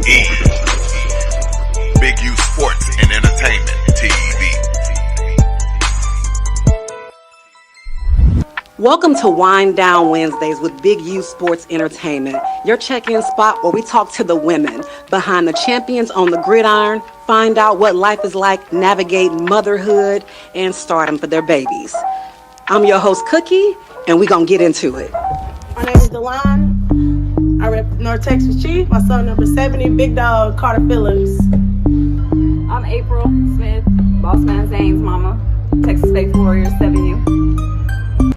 E. Big U Sports and Entertainment TV. Welcome to Wind Down Wednesdays with Big U Sports Entertainment, your check-in spot where we talk to the women behind the champions on the gridiron, find out what life is like, navigate motherhood, and stardom for their babies. I'm your host, Cookie, and we're going to get into it. My name is Delon. I rep North Texas Chief. My son number 70, Big Dog Carter Phillips. I'm April Smith, Boss Man Zane's mama, Texas State Warriors 7U.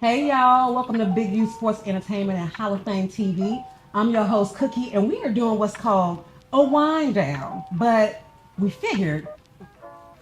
Hey y'all, welcome to Big U Sports Entertainment and Hall of Fame TV. I'm your host, Cookie, and we are doing what's called a wind down. But we figured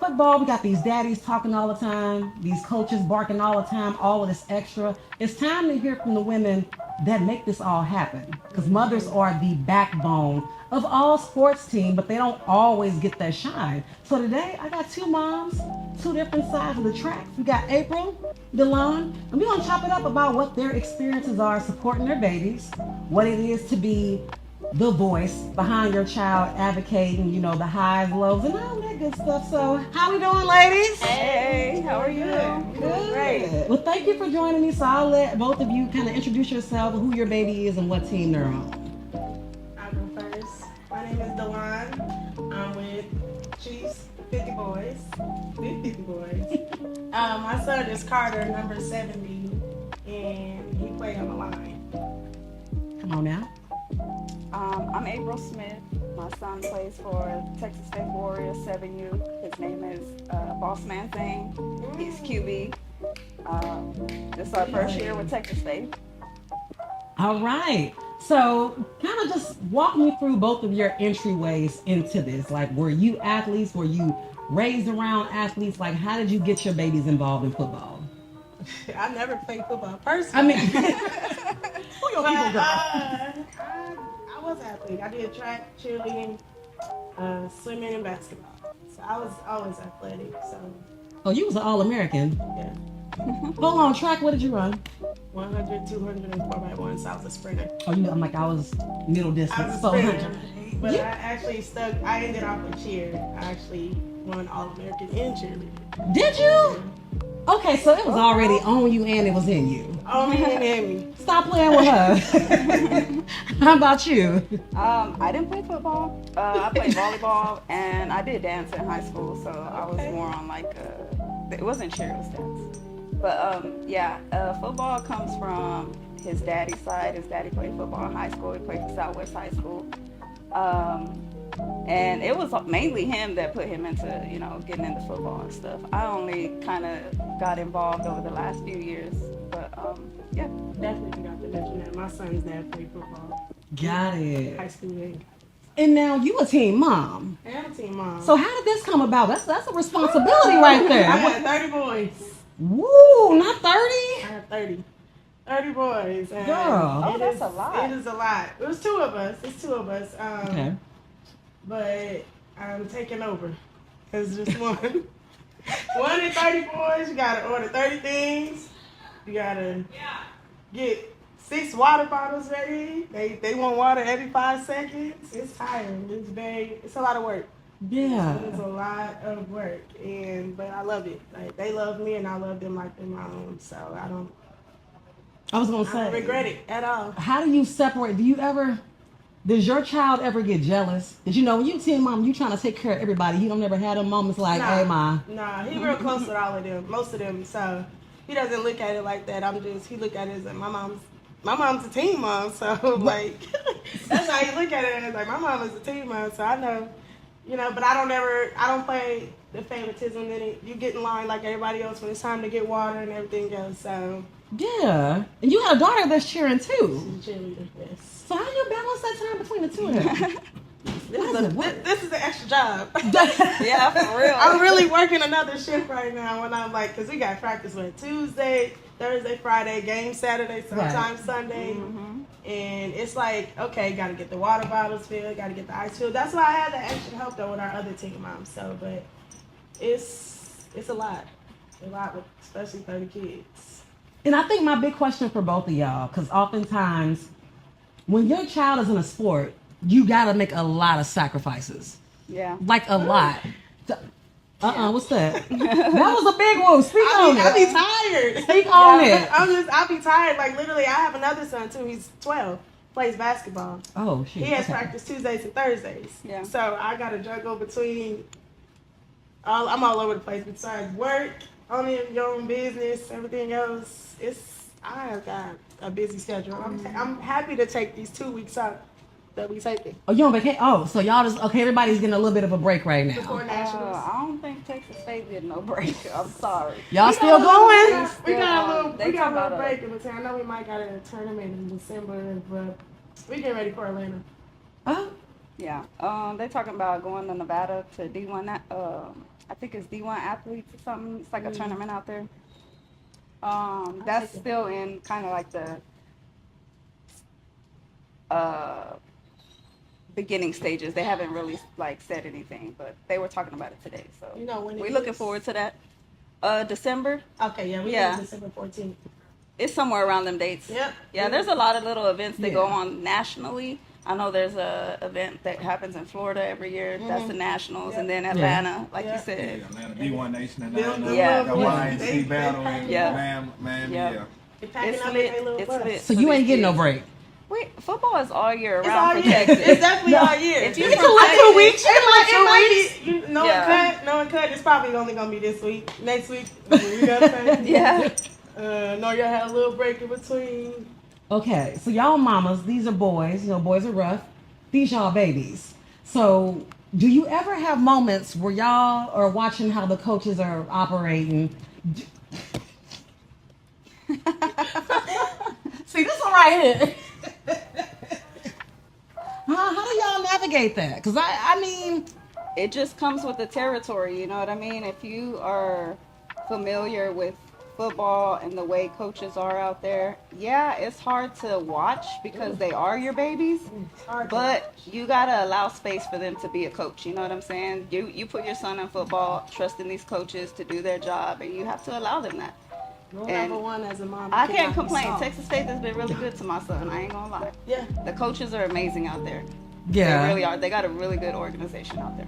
football, we got these daddies talking all the time, these coaches barking all the time, all of this extra. It's time to hear from the women that make this all happen. Because mothers are the backbone of all sports teams, but they don't always get that shine. So today, I got two moms, two different sides of the tracks. We got April, Delon, and we're gonna chop it up about what their experiences are supporting their babies, what it is to be the voice behind your child, advocating, you know, the highs, lows, and all that good stuff. So, how we doing, ladies? Hey, how are you? Good. Great. Well, thank you for joining me. So I'll let both of you kind of introduce yourself, who your baby is, and what team they're on. I'll go first. My name is Delon. I'm with Chiefs 50 Boys. 50 Boys. My son is Carter, number 70, and he played on the line. Come on now. I'm April Smith. My son plays for Texas State Warriors 7U. His name is Boss Man Zane. He's QB. This is our first year with Texas State. All right. So, kind of just walk me through both of your entryways into this. Like, were you athletes? Were you raised around athletes? Like, how did you get your babies involved in football? I never played football personally. I mean, who your people girl? I was an athlete. I did track, cheerleading, swimming, and basketball. So I was always athletic. So Oh, you was an All-American. yeah, Hold on, track. What did you run? 100, 200, and 4x1. So I was a sprinter. Oh, I'm like I was middle I distance. was So a sprinter, but Yeah. I actually stuck. I ended off with cheer. I actually won All-American in cheerleading. Did you? Okay, so it was already on you and it was in you. Oh, me and Amy. Stop playing with her. How about you? I didn't play football. I played volleyball and I did dance in high school, so I was more on like it wasn't cheer, it was dance. But football comes from his daddy's side. His daddy played football in high school. He played for Southwest High School. And it was mainly him that put him into, getting into football and stuff. I only kind of got involved over the last few years. But, yeah. Definitely forgot to mention that. My son's dad played football. Got High it. school and And now you a teen mom. I am a team mom. So how did this come about? That's a responsibility right I there. had 30 boys. Woo, not 30? I had 30. 30 boys. And Girl. Oh, that's a lot. It is a lot. It was two of us. It's two of us. Okay. But I'm taking over. Because just one. One in 30 boys. You got to order 30 things. You got to get 6 water bottles ready. They want water every 5 seconds. It's tiring. It's a lot of work. Yeah. It's a lot of work. But I love it. Like, they love me and I love them like they're my own. So I was gonna I say, don't regret it at all. how do you separate? Does your child ever get jealous? Did you know when you teen mom, you trying to take care of everybody? You don't never had them moments like, hey, ma. Nah, he real close with all of them, most of them. So he doesn't look at it like that. He look at it as like my mom's a teen mom. So like that's how he look at it. It's like my mom is a teen mom. So I know, but I don't play the favoritism. Then you get in line like everybody else when it's time to get water and everything else. So Yeah. And you had a daughter that's cheering too. she's a cheerleader, yes. So how do you balance that time between the two of them? This is an extra job. Yeah, for real. I'm really working another shift right now when I'm like, because we got practice on Tuesday, Thursday, Friday, game Saturday, sometimes Sunday. Mm-hmm. And it's like, okay, got to get the water bottles filled, got to get the ice filled. That's why I had the extra help though with our other team moms. So, but it's a lot. A lot with especially 30 kids. And I think my big question for both of y'all, because oftentimes when your child is in a sport, you gotta make a lot of sacrifices. Yeah. Like a lot. What's that? That was a big one. Speak on I be it. tired. Speak on it. I be tired. Like literally, I have another son too. He's 12. Plays basketball. Oh shit. He has Okay. practice Tuesdays and Thursdays. Yeah. So I gotta juggle between. I'm all over the place. Besides work, owning your own business, everything else. I have got a busy schedule. I'm happy to take these 2 weeks out that we taking Oh, you on vacation? Oh, so y'all just okay? Everybody's getting a little bit of a break right before now. nationals. I don't think Texas State getting no break. I'm sorry. Y'all still going? We got a little, They we got a talk little about break in between. I know we might got a tournament in December, but we getting ready for Atlanta. Oh, Yeah. They talking about going to Nevada to D1. I think it's D1 athletes or something. It's like a tournament out there. That's still in kind of like the beginning stages. They haven't really like said anything, but they were talking about it today. So You know when we're looking forward to that. December. Okay, yeah, we Yeah. December 14th. It's somewhere around them dates. Yep. Yeah, there's a lot of little events that go Yeah. on nationally. I know there's a event that happens in Florida every year. That's the Nationals, and then Atlanta, like you said. Atlanta B1 Nation and Yeah. got YNC battle and Yeah. Miami. Yeah. Yeah. They're packing It's up lit. their little It's bus. lit. so you ain't getting no break. Wait, football is all year It's round all for year. Texas. It's definitely all year. If you You from can like Texas- 2 weeks. You can like 2 weeks. It might be, no Yeah. one cut. It's probably only gonna be this week. Next week, you got to Yeah. No, y'all had a little break in between. Okay, so y'all mamas, these are boys. You know, boys are rough. These y'all babies. So, do you ever have moments where y'all are watching how the coaches are operating? See, this one right here. How do y'all navigate that? Because I mean, It just comes with the territory, you know what I mean? If you are familiar with football and the way coaches are out there, yeah, it's hard to watch because they are your babies, but you gotta allow space for them to be a coach, you know what I'm saying? You put your son in football, trusting these coaches to do their job, and you have to allow them that. Number one as a mom. I you can't cannot be complain. soft. Texas State has been really good to my son, I ain't gonna lie. Yeah. The coaches are amazing out there. yeah. They really are. They got a really good organization out there.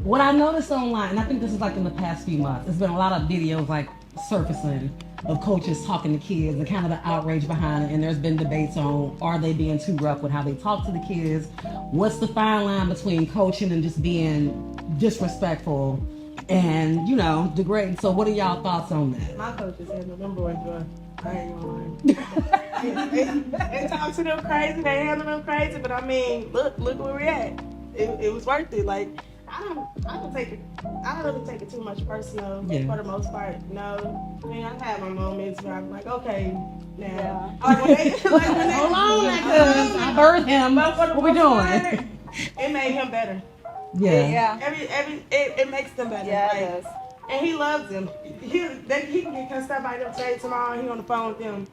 What I noticed online, and I think this is like in the past few months, there's been a lot of videos like surfacing of coaches talking to kids and kind of the outrage behind it. And there's been debates on, are they being too rough with how they talk to the kids? What's the fine line between coaching and just being disrespectful and, you know, degrading? So what are y'all thoughts on that? My coaches handle them boys rough. I ain't gonna lie. They talk to them crazy. They handle them crazy. But I mean, look where we're at. It was worth it. Like I don't take it. I don't really take it too much personal for the most part. No, I mean I have my moments where I'm like, okay, now. Like when they, Hold on, I birthed him. But for the What we most part, doing? It made him better. Yeah. It makes them better. Yeah, Like, it does. and he loves them. He can get cussed out by them today, tomorrow, and he on the phone with them.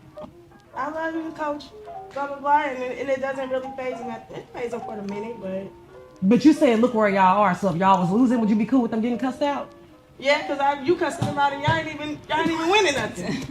I love you, coach. Blah, blah, blah. And it doesn't really phase him. It phase him for the minute, But you said, look where y'all are. So if y'all was losing, would you be cool with them getting cussed out? yeah, because you cussing them out and y'all ain't even winning nothing.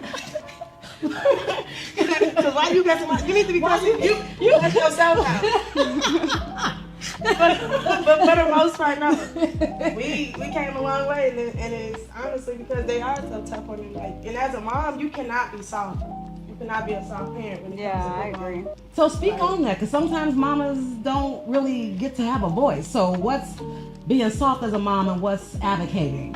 Because why you cussing out? You need to be cussing. You cuss yourself out. but for the most part, no. We came a long way, and it's honestly because they are so tough on me. Like, and as a mom, you cannot be soft. You cannot be a soft parent when it Yeah, comes to I football. agree. So speak on that, because sometimes mamas don't really get to have a voice. So what's being soft as a mom and what's advocating?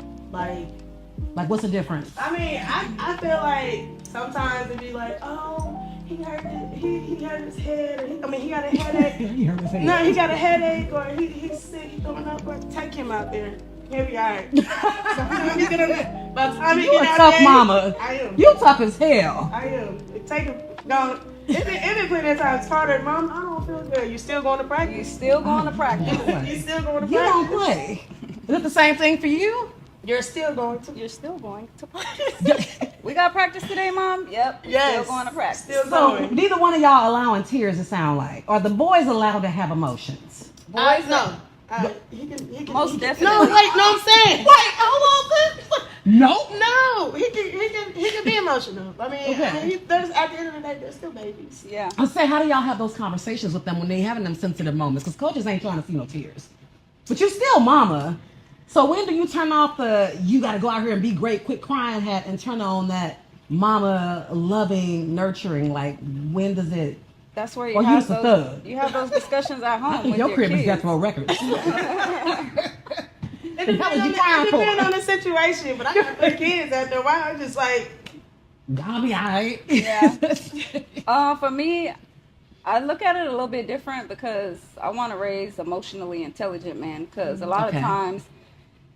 Like what's the difference? I mean, I feel like sometimes it'd be like, oh, he hurt his head, or he got a headache. You heard me say No, that. he got a headache, or he's sick, he's throwing up, or take him out there. He'll be alright. By the time he You get a out tough there, mama. I am. You tough as hell. I am. Take him. No, it been plenty of times. Carter, Mom, I don't feel good. You still going to You practice? still going to practice. You still going to You don't practice? play. Is it the same thing for you? You're still going to. You're still going to practice. We got practice today, Mom? Yep. Yes. Still going to practice. Still So going. neither one of y'all allowing tears to sound like. Are the boys allowed to have emotions? Boys, no. He can. Most he can- definitely. No, wait. No, I'm saying. Wait, hold on. Nope. No, he can be emotional. I mean, Okay. there's at the end of the day, they're still babies. Yeah. I say, how do y'all have those conversations with them when they having them sensitive moments? Because coaches ain't trying to see no tears, but you're still mama. So when do you turn off the "you got to go out here and be great, quit crying" hat and turn on that mama loving, nurturing? Like when does it? That's where Or you you have just a those. thug. You have those discussions at home I think with your crib is kids. Death Row Records. It That was you depends crying for. on the situation, but I got three kids out there. Why I'm just like, Gotta be alright. Yeah. For me, I look at it a little bit different because I want to raise emotionally intelligent men. Because a lot Okay. of times,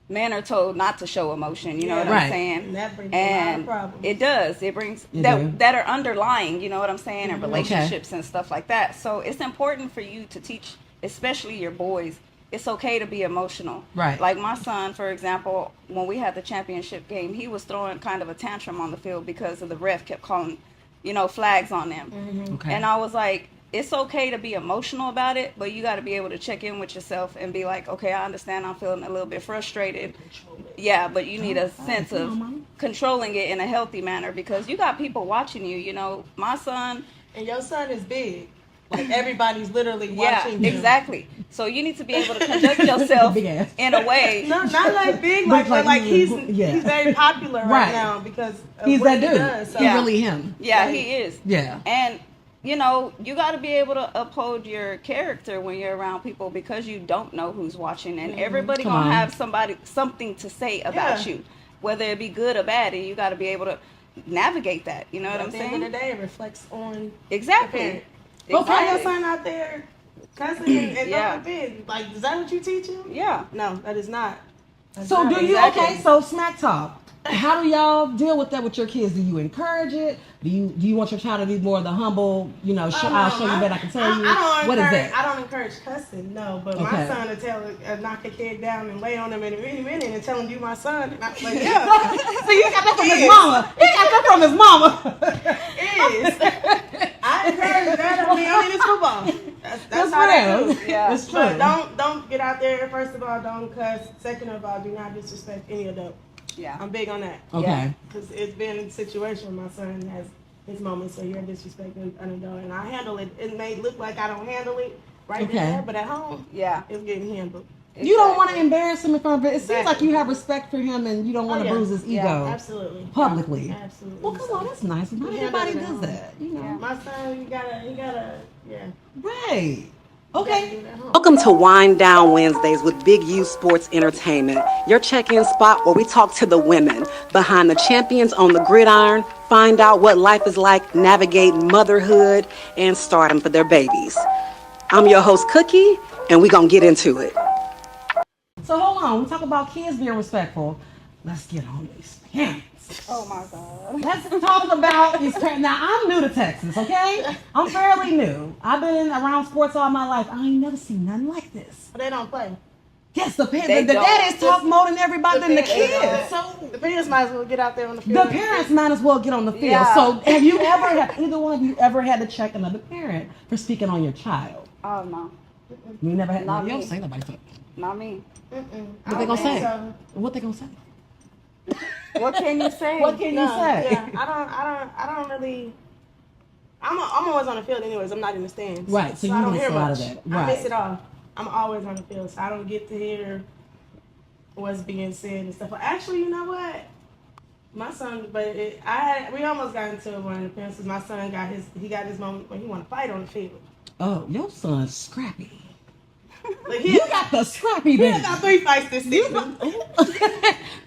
men are told not to show emotion. You know what Right. I'm saying? and that brings a lot of And problems. it does. It brings You do. that are underlying. You know what I'm saying? In relationships and stuff like that. So it's important for you to teach, especially your boys. It's okay to be emotional. Right. Like my son, for example, when we had the championship game, he was throwing kind of a tantrum on the field because of the ref kept calling, flags on them. Okay. And I was like, it's okay to be emotional about it, but you got to be able to check in with yourself and be like, okay, I understand I'm feeling a little bit frustrated. Yeah, but you need a sense of controlling it in a healthy manner because you got people watching you. My son. And your son is big. Like everybody's literally Yeah, watching you. exactly. So you need to be able to conduct yourself Big ass. in a way. No, not like big, like, but like he's very popular right Right. now because of He's what that dude. he does. So. He's really him. Yeah, Right. he is. Yeah. And you got to be able to uphold your character when you're around people because you don't know who's watching, and everybody Come gonna on. have something to say about you, whether it be good or bad, and you got to be able to navigate that. You know what I'm At the end saying? of the day, it reflects on the Exactly. parent. Okay. Okay, your son out there cussing and Yeah. throwing big. Like, is that what you teach him? Yeah. No, that is not. That's So not do you exactly. okay? So smack talk. How do y'all deal with that with your kids? Do you encourage it? Do you want your child to be more the humble? I'll show you better. I can tell you. I don't What is encourage, that? I don't encourage cussing, no. But Okay. my son will knock a kid down and lay on him in a minute and tell him you my son. And I'm like, yeah, So you got that from his mama. He got that from his mama. it is. I encourage that. I mean, it's football. That's how real. they do. Yeah. It's true. But don't get out there. First of all, don't cuss. Second of all, do not disrespect any adult. Yeah. I'm big on that. Okay. Because it's been a situation where my son has his moments where you're disrespecting an adult, and I handle it. It may look like I don't handle it right Okay. there, but at home, Yeah. it's getting handled. You don't want to embarrass him in front of it. It seems like Exactly. you have respect for him and you don't want to bruise his ego Absolutely. publicly. Absolutely. Well, come on, that's nice. Not We everybody handle it at does home. that. My son, you gotta, yeah. Right. You Okay. gotta do it at home. Welcome to Wind Down Wednesdays with Big U Sports Entertainment, your check-in spot where we talk to the women behind the champions on the gridiron, find out what life is like, navigate motherhood, and stardom for their babies. I'm your host, Cookie, and we're going to get into it. So hold on. We talk about kids being respectful. Let's get on these parents. Oh my God. Let's talk about these parents. Now, I'm new to Texas, okay? I'm fairly new. I've been around sports all my life. I ain't never seen nothing like this. But they don't play. Yes, the They don't. daddies talk more than everybody than the kids. So So the parents might as well get out there on the field. the parents might as well get on the field. Yeah. So have either one of you ever had to check another parent for speaking on your child? Oh no, You never had. Not You don't me. say nobody. What not me. they gonna say? So. What they gonna say? What can you say? What can you No, say? yeah, I don't really. I'm always on the field anyways. I'm not in the stands. Right, so you I don't miss hear a lot much. of that. I Right. miss it all. I'm always on the field, so I don't get to hear what's being said and stuff. Actually, you know what? My son, we almost got into one of the parents. My son got his moment when he want to fight on the field. Oh, your son's scrappy. Like You got the scrappy he baby. got 3 fights this season.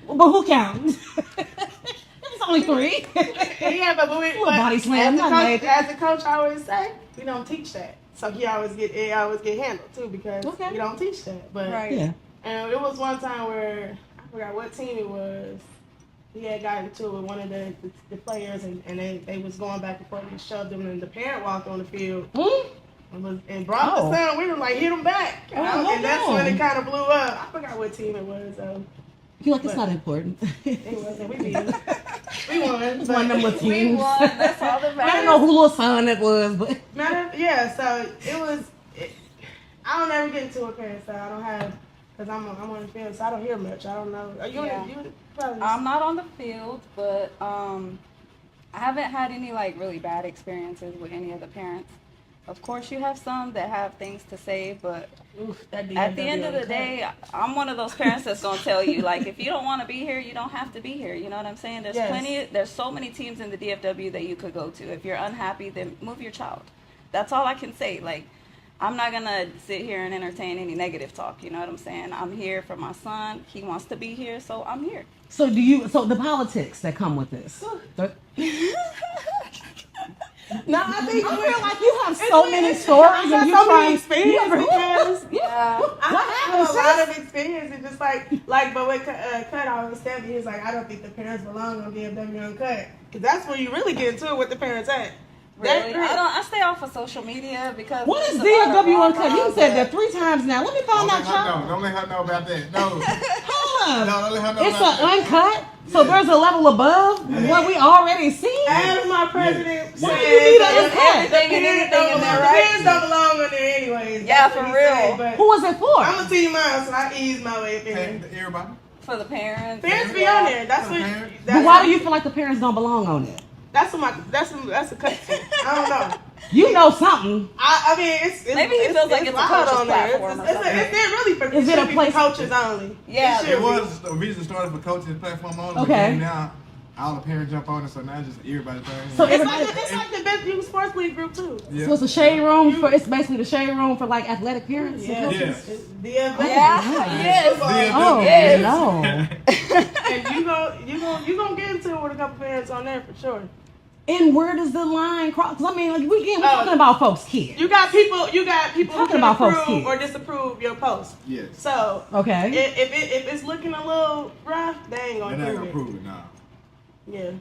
But who counts? It's only 3. Yeah, but body slam, as, nothing a like coach, as a coach, I always say we don't teach that. So it always get handled too because Okay. we don't teach that. But Right. Yeah. and it was one time where I forgot what team it was. He had gotten into it with one of the players and they was going back and forth and shoved him and the parent walked on the field and brought Oh. the son. We were like hit him back. Oh, And that's hold when on. it kind of blew up. I forgot what team it was though. You like it's not important. It wasn't. We beat him. We won. It's one of them little We teams. won. That's all that I matters. don't know who little son it was, but Yeah, so it was. I don't ever get into a parent, so I Because I'm on the field, so I don't hear much. I don't know. Are you Yeah. you probably I'm not on the field, but I haven't had any like really bad experiences with any of the parents. Of course, you have some that have things to say, but at the end of the day, I'm one of those parents that's gonna tell you, like, if you don't want to be here, you don't have to be here. You know what I'm saying? There's so many teams in the DFW that you could go to. If you're unhappy, then move your child. That's all I can say. Like, I'm not gonna sit here and entertain any negative talk. You know what I'm saying? I'm here for my son. He wants to be here, so I'm here. So the politics that come with this. No, I think I feel like you have so many stories and you're trying experience because Yeah. I have a lot of experience and just like but with Cut always tell me, he's like, I don't think the parents belong on DFW Uncut, because that's where you really get into it with the parents at. Really? I stay off of social media because what is DFW Uncut? You said that 3 times now. Let me find out, y'all. Don't let her know about that. No. Hold up. No, don't let her know It's about an that. uncut, so there's a level above what we already see. As my president Why said, do you need an the uncut? Everything and anything in there, the right? parents don't belong on there anyways. Yeah, That's for what he real. said, but Who was it for? I'm gonna tell you mine, so I ease my way up in there. Everybody. For the parents. Parents be on there. That's what. But why do you feel like the parents don't belong on it? That's a cut thing. I don't know. You know something. I mean, it's Maybe he feels like it's a loud coach's on there. platform or It's something. really for Is it a place- coaches only? Yeah. It should It be. was originally started for coaches platform only. Okay. But then now all the parents jump on it, so now it's just everybody thing. So It's everybody, like the Best Youth Sports League group too. yeah. so it's a shade room for. It's basically the shade room for like athletic parents. and Yeah. coaches? Yes. It's DFW. Yeah. Yes. Oh Yes. no. And you gonna get into it with a couple parents on there for sure. And where does the line cross? 'Cause I mean, like we're talking about folks' kids. You got people who Talking can about folks' approve kids. or disapprove your post. Yes. So Okay. if it's looking a little rough, they ain't They're gonna not gonna approve prove it now. it. Yeah.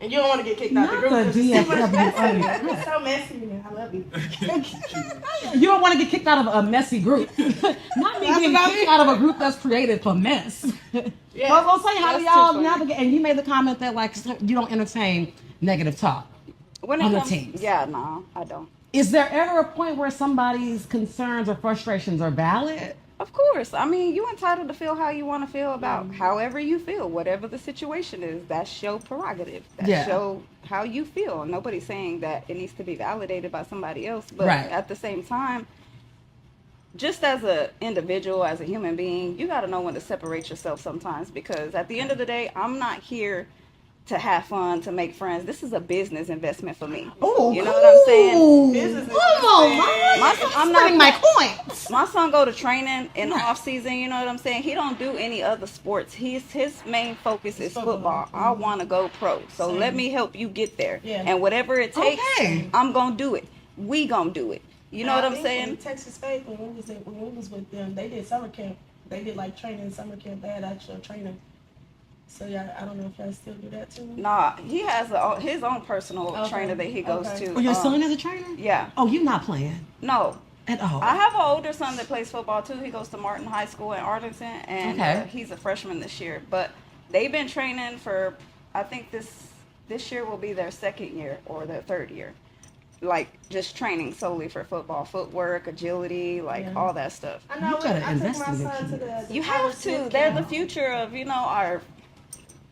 And you don't want to get kicked out the Not group. the 'cause it's too much DFW. messy. It's so messy, man. I love you. You don't want to get kicked out of a messy group. Not me That's getting what I kicked mean. out of a group that's created for mess. Yeah. I was gonna say, how do That's too y'all funny. navigate? And you made the comment that like you don't entertain negative talk. When it On the comes, teams. yeah, no, I don't. Is there ever a point where somebody's concerns or frustrations are valid? Of course. I mean, you entitled to feel how you want to feel about however you feel, whatever the situation is. That's your prerogative. That's Yeah. your how you feel. Nobody's saying that it needs to be validated by somebody else. But Right. at the same time, just as an individual, as a human being, you got to know when to separate yourself sometimes, because at the end of the day, I'm not here to have fun, to make friends. This is a business investment for me. Oh, you know what I'm saying? Business Come on, investment. Mom. I'm I'm not- not my points. My son go to training in the Right. off season. You know what I'm saying? He don't do any other sports. His main focus is football. I want to go pro, so let me help you get there. Yeah. And whatever it takes, Okay. I'm gonna do it. We gonna do it. You know what I'm saying? In Texas State, when we was with them, they did summer camp. They did like training, summer camp. They had actual training. So yeah, I don't know if y'all still do that too. Nah, he has his own personal Okay. trainer that he goes Okay. to. Oh, your son is a trainer? Yeah. Oh, you're not playing No, at all. I have an older son that plays football too. He goes to Martin High School in Arlington, and Okay. he's a freshman this year. But they've been training for, I think this year will be their second year or their third year. Like just training solely for football, footwork, agility, like Yeah. all that stuff. I know. You gotta I took my invest in son your to the You Howard have to. Smith They're camp. the future of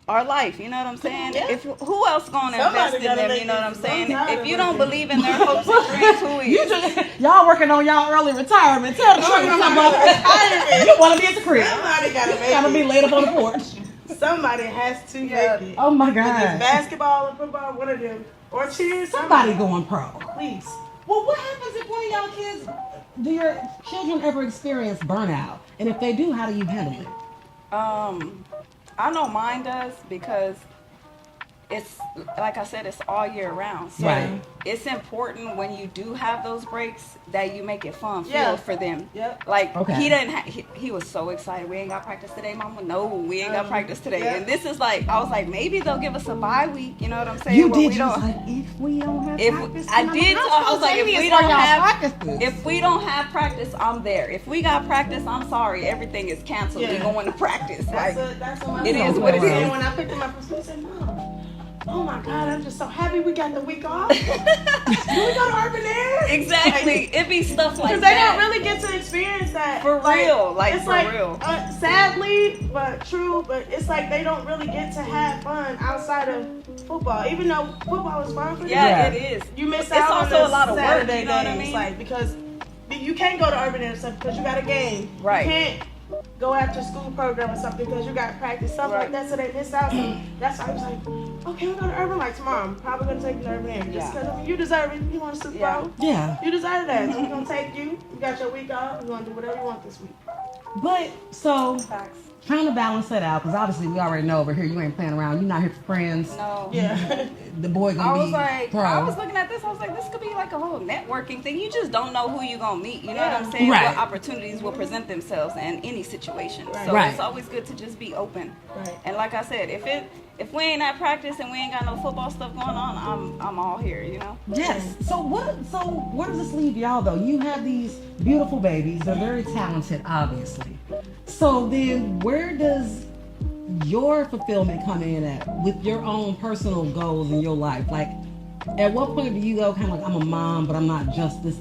our life. You know what I'm saying? Yeah. If who else gonna Somebody invest in gotta them? make You know what I'm it. saying? I'm tired If you of don't working. believe in their hopes and dreams, who You is? just y'all working on y'all early retirement. Tell the truth, Working on brother. retirement. You want to be at the crib. Somebody gotta make Gotta be it. laid up on the porch. Somebody has to Yeah. make it. Oh my Whether it's God. basketball or football, one of them, or cheers. Somebody going pro. Please. Well, what happens if one of y'all kids, do your children ever experience burnout? And if they do, how do you handle it? I know mine does because it's like I said, it's all year round. So Right. it's important when you do have those breaks that you make it fun Yeah. for them. Yep. Like Okay. he didn't. He was so excited. We ain't got practice today, Mama. No, we ain't got practice today. Yeah. And this is like I was like, maybe they'll give us a bye week. You know what I'm saying? You where did. we You was don't- like, if we don't have If practice, I then did, I'm I was like, if spontaneous we for don't y'all have, practices. if we don't have practice, I'm there. If we got practice, I'm sorry, everything is canceled. We Yeah. going to practice. Like, That's what my it son is what it said. is. When I picked him up from school, he said, "Mom, oh my God, I'm just so happy we got the week off. Can we go to Urban Air? Exactly. It be stuff like Because that. they don't really get to experience that. For real. Like, it's for like, real. Sadly, but true, but it's like they don't really get to have fun outside of football. Even though football is fun for them. Yeah, it is. You miss It's out on also the a lot of work, Saturday you know what I days, mean? like, because you can't go to Urban Air stuff because you got a game. Right. You can't go after school program or something because you got practice, stuff like that, so they miss out. So that's why I was like, okay, we're going to Urban like tomorrow. I'm probably going to take you to Urban Air just because I mean, you deserve it. You want a Super Bowl? Yeah. You deserve that. So we're going to take you. You got your week off. You're going to do whatever you want this week. But so Facts. trying to balance that out, because obviously we already know over here you ain't playing around. You're not here for friends. No. Yeah. The boy gonna I be was like, pro. I was looking at this. I was like, this could be like a whole networking thing. You just don't know who you gonna meet. You know what I'm saying? Right. What opportunities will present themselves in any situation. So Right. it's always good to just be open. Right. And like I said, if we ain't at practice and we ain't got no football stuff going on, I'm all here. You know? Yes. So where does this leave y'all though? You have these beautiful babies. They're very talented, obviously. So then where does your fulfillment come in at with your own personal goals in your life? Like at what point do you go kind of like, I'm a mom, but I'm not just his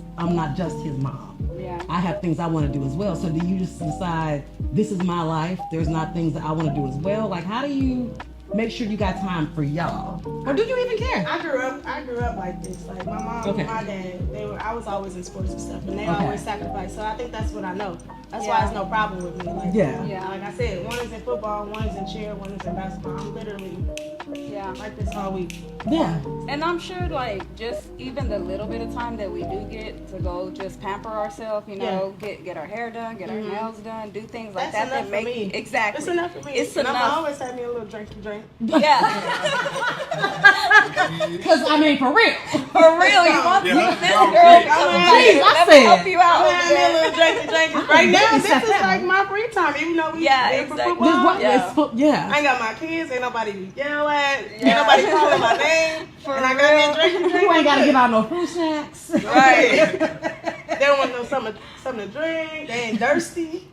mom. Yeah. I have things I want to do as well. So do you just decide this is my life? There's not things that I want to do as well? Like how do you make sure you got time for y'all? Or do you even care? I grew up like this. Like my mom and my dad, I was always in sports and stuff, and they always sacrificed. So I think that's what I know. That's why it's no problem with me. Like, like I said, one is in football, one is in cheer, one is in basketball. I'm literally like this all week. Yeah. And I'm sure, like, just even the little bit of time that we do get to go just pamper ourselves, you know, get our hair done, get our nails done, do things like That's that enough make for me. exactly. It's enough for me. It's and enough. I'm always having me a little drink to drink. Yeah. Because I mean, for real. For real, you want Yeah. this Yeah. girl? Jeez, I Let me said. help you out. I'm having me a little drink to drink. Right now, this set is that like one. my free time. Even though we Yeah, there for exactly. football, Yeah. I ain't got my kids. Ain't nobody to yell at. Ain't nobody calling my name. And I got me a drink to drink. You ain't got to give out no fruit snacks. Right. They don't want no something to drink. They ain't thirsty.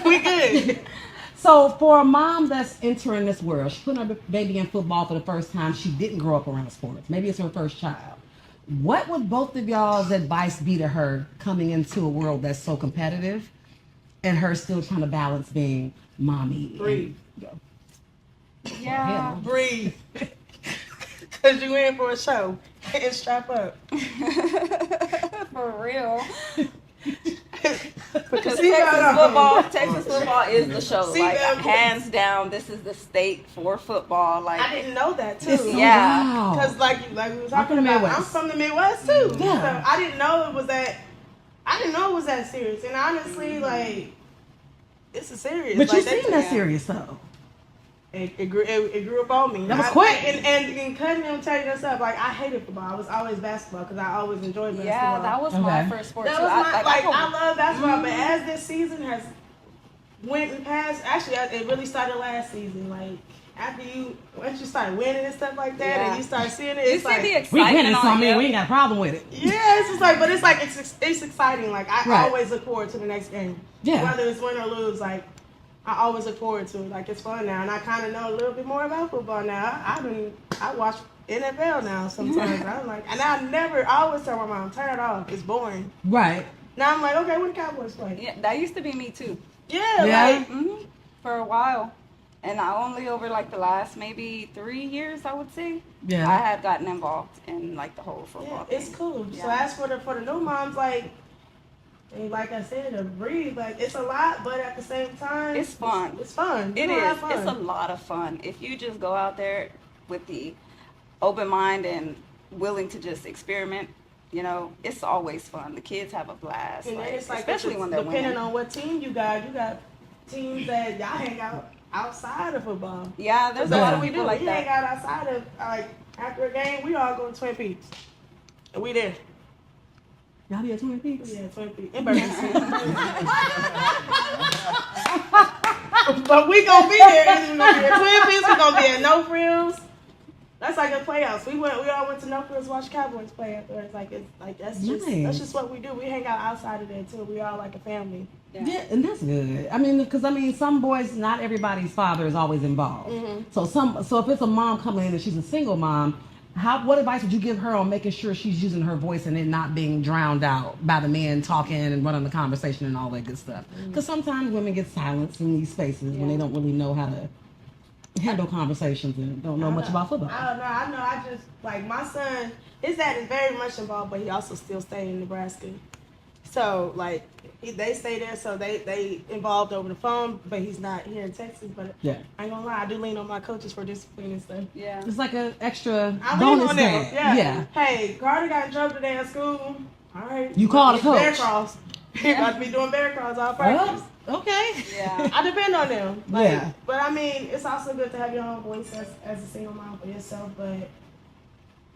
We good. So for a mom that's entering this world, she's putting her baby in football for the first time. She didn't grow up around sports. Maybe it's her first child. What would both of y'all's advice be to her coming into a world that's so competitive and her still trying to balance being mommy? Breathe. Yeah. Breathe. Because you in for a show. And strap up. For real. Because Seatbelt Texas football is the show. Like, Seatbelt. hands down, this is the state for football. Like, I didn't know that too. Yeah. Wow. Because like we were talking from the about, Midwest. I'm from the Midwest too. Yeah. So I didn't know it was that. I didn't know it was that serious. And honestly, like, it's a serious. But like, you seem that serious though. It grew up on me. That was quick. And cutting and taking us up, like I hated football. I was always basketball because I always enjoyed basketball. yeah, that was my first sport That too. was my, I I love basketball, but as this season has went and passed, actually, it really started last season. Like after once you start winning and stuff like that, and you start seeing it, you it's see like the We excitement winning, so I on mean, you. we ain't got a problem with it. yeah, it's just like, but it's like it's exciting. Like I Right. always look forward to the next game. Yeah. Whether it's win or lose, like I always look forward to it. Like it's fun now, and I kind of know a little bit more about football now. I watch NFL now sometimes. I'm like, and I always tell my mom, turn it off. It's boring. Right. Now I'm like, okay, when the Cowboys play? Yeah, that used to be me too. Yeah, Yeah. like For a while. And I only over like the last maybe 3 years, I would say, Yeah. I had gotten involved in like the whole football it's thing. cool. Yeah. So as for the new moms, like. And like I said, to breathe, like it's a lot, but at the same time, It's fun. It's fun. It You is. have fun. It's a lot of fun. If you just go out there with the open mind and willing to just experiment, you know, it's always fun. The kids have a blast. And then it's like especially when they're depending winning. on what team you got teams that y'all hang out outside of football. Yeah, there's a That's lot what of we people do. like We hang that. out outside of like after a game, we all go to Twin Peaks, and we there. Y'all be at Twin Peaks? Yeah, Twin Peaks in Birmingham. But we gonna be there. Either we gonna be at Twin Peaks, we gonna be at No Frills. That's like the playoffs. We all went to Northfield to watch Cowboys play afterwards. That's just what we do. We hang out outside of that too. We all like a family. Yeah, and that's good. I mean, because some boys, not everybody's father is always involved. So if it's a mom coming in and she's a single mom, what advice would you give her on making sure she's using her voice and it not being drowned out by the men talking and running the conversation and all that good stuff? Because sometimes women get silenced in these spaces when they don't really know how to handle conversations and don't know much about football. I don't know. I know. I just like my son. His dad is very much involved, but he also still stay in Nebraska. So like they stay there, so they involved over the phone, but he's not here in Texas. But Yeah. I ain't gonna lie, I do lean on my coaches for discipline and stuff. Yeah. It's like an extra I lean bonus on them. dad. Yeah. Hey, Carter got in trouble today at school. All right. You called a coach. Bear crawls. He about to be doing bear crawls all practice. Oh, okay. Yeah. I depend on them. Yeah. But I mean, it's also good to have your own voice as a single mom for yourself. But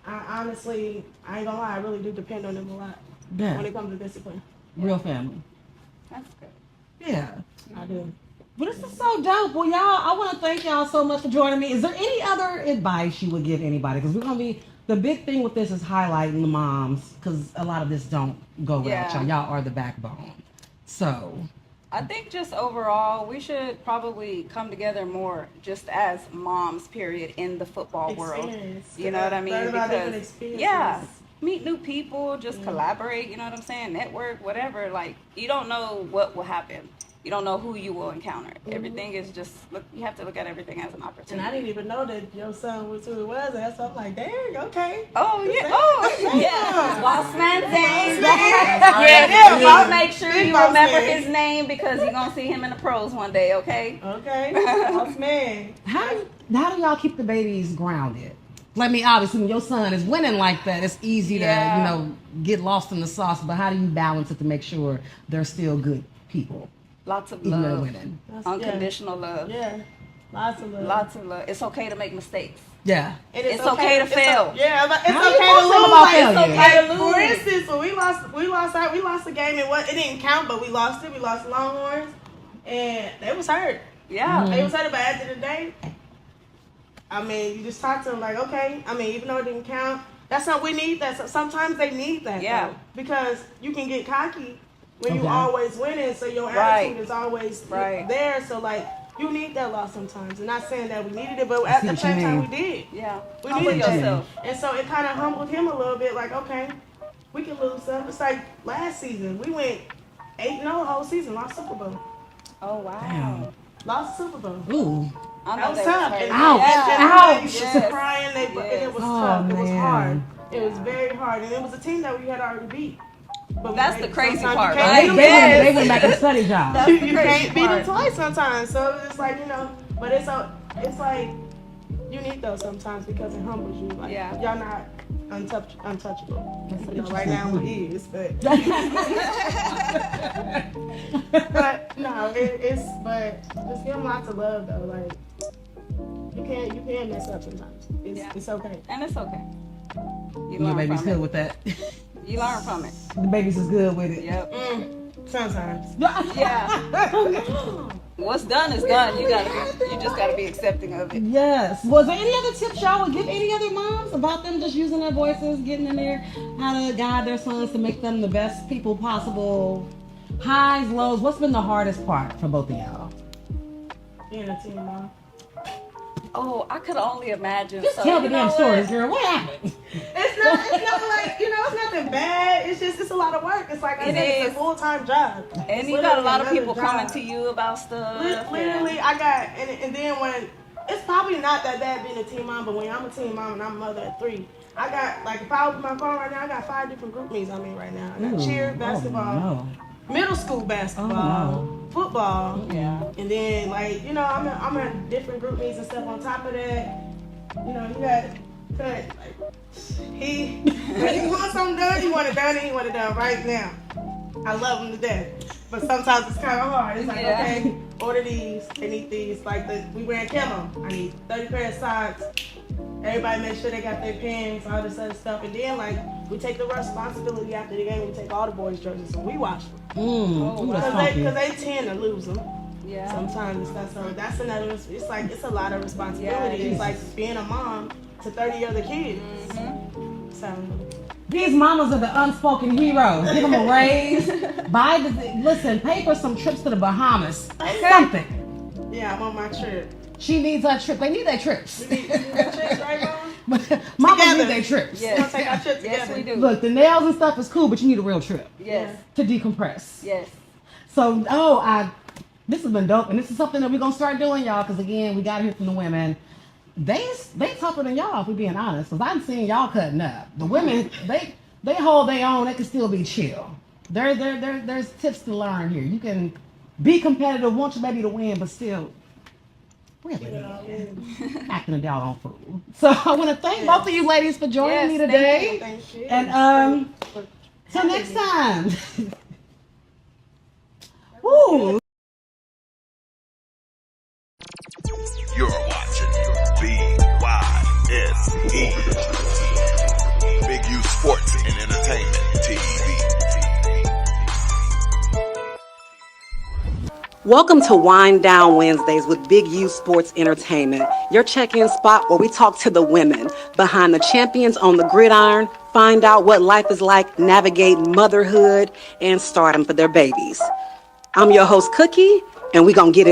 I honestly, I ain't gonna lie, I really do depend on them a lot when it comes to discipline. Real family. That's good. Yeah. I do. But this is so dope. Well, y'all, I want to thank y'all so much for joining me. Is there any other advice you would give anybody? Because we're going to be, the big thing with this is highlighting the moms, because a lot of this don't go without y'all. Y'all are the backbone. So. I think just overall, we should probably come together more just as moms, period, in the football world. You know what I mean? Learn about different experiences. Meet new people, just collaborate, you know what I'm saying? Network, whatever. Like, you don't know what will happen. You don't know who you will encounter. Everything is just, you have to look at everything as an opportunity. And I didn't even know that your son was who it was. And so I'm like, dang, okay. Oh, yeah. Oh, yeah. Boss man name. Yeah, I'll make sure big you boss remember man. his name because you're going to see him in the pros one day, okay? Okay. Boss man. How do y'all keep the babies grounded? Like, I mean, obviously, when your son is winning like that, it's easy to, get lost in the sauce. But how do you balance it to make sure they're still good people? Lots of Even though love. winning. Unconditional love. Yeah. Lots of love. Lots of love. It's okay to make mistakes. Yeah. And It's okay to fail. Yeah, it's How you okay talk to to them lose. about Like, it's failure? okay to Lose. lose. For instance, when we lost the game, it didn't count, but we lost it. We lost the Longhorns, and they was hurt. Yeah. They was hurt, but at the end of the day, I mean, you just talk to them like, okay. I mean, even though it didn't count, that's not we need that. So sometimes they need that. Yeah. Though, because you can get cocky when you Okay. always winning, so your Right. attitude is always Right. there. So like. You need that loss sometimes. I'm not saying that we needed it, but I at see the what you same time mean. we did. Yeah. We Humble needed that. yourself. And so it kind of humbled him a little bit, like, okay, we can lose some. It's like last season, we went 8-0 the whole season, lost Super Bowl. Oh, wow. Damn. Lost Super Bowl. Ooh. I know That was they tough. hurt. And, Ouch. and Ouch. just crying, and it was Oh, tough. It was man. hard. It was very hard. And it was a team that we had already beat. But That's the crazy sometimes part, you can't right? beat them They twice. went back and studied y'all. That's You the can't crazy beat them part. twice sometimes. So it's like, but it's like you need those sometimes because it humbles you. Like, Yeah. y'all not untouchable. Right now we is, but but no, but just give them lots of love though. Like you can mess up sometimes. It's okay. And it's okay. You Your learn baby's from good it. with that. You learn from it. The babies is good with it. Yep. Sometimes. Yeah. What's done is done. You just gotta be accepting of it. Yes. Was there any other tips y'all would give any other moms about them just using their voices, getting in there, how to guide their sons to make them the best people possible? Highs, lows. What's been the hardest part for both of y'all? Being a teen mom. Oh, I could only imagine. Just So, tell you the know damn what? stories, girl. What happened? It's not like, it's nothing bad. It's a lot of work. It's like I It said, it's is. a full-time job. And It's you got a lot of literally people another coming job. to you about stuff. Literally, I got, and then when, it's probably not that bad being a teen mom, but when I'm a teen mom and I'm a mother at 3, I got, like, if I open my phone right now, I got 5 different group meets I'm in right now. I got cheer, basketball, Oh, middle school basketball, football, Yeah. and then, like, I'm in different group meets and stuff on top of that. You got cut, like, when he wants something done, he want it done, and he want it done right now. I love him to death. But sometimes it's kind of hard. It's like, Yeah. okay, order these, they need these. Like, we wearing camo. I need 30 pair of socks. Everybody make sure they got their pens, all this other stuff. And then, like, we take the responsibility after the game. We take all the boys' jerseys and we wash them. Ooh, that's Because funky. they tend to lose them. Yeah. Sometimes it's not so. That's another. It's like it's a lot of responsibility. Yeah, it It's like being a mom. to 30 other kids. So These mamas are the unspoken heroes. Give them a raise. Pay for some trips to the Bahamas. Something. yeah, I'm on my trip. She needs her trip. They need their trips. We need our trips, right, Mom? Mama Together. need their trips. We're gonna take our trip together. Yes, we do. Look, the nails and stuff is cool, but you need a real trip Yes. to decompress. Yes. So, this has been dope, and this is something that we're gonna start doing, y'all. Because again, we got to hear from the women. They tougher than y'all, if we're being honest. Because I've seen y'all cutting up. The women, they hold their own. They can still be chill. There's tips to learn here. You can be competitive, want your baby to win, but still really acting a doggone fool. So I want to thank both of you ladies for joining me today. Thank you. And till next time. Woo. You're watching BYSE, Big U Sports and Entertainment TV. Welcome to Wind Down Wednesdays with Big U Sports Entertainment, your check-in spot where we talk to the women behind the champions on the gridiron, find out what life is like, navigate motherhood, and stardom for their babies. I'm your host, Cookie, and we're going to get it.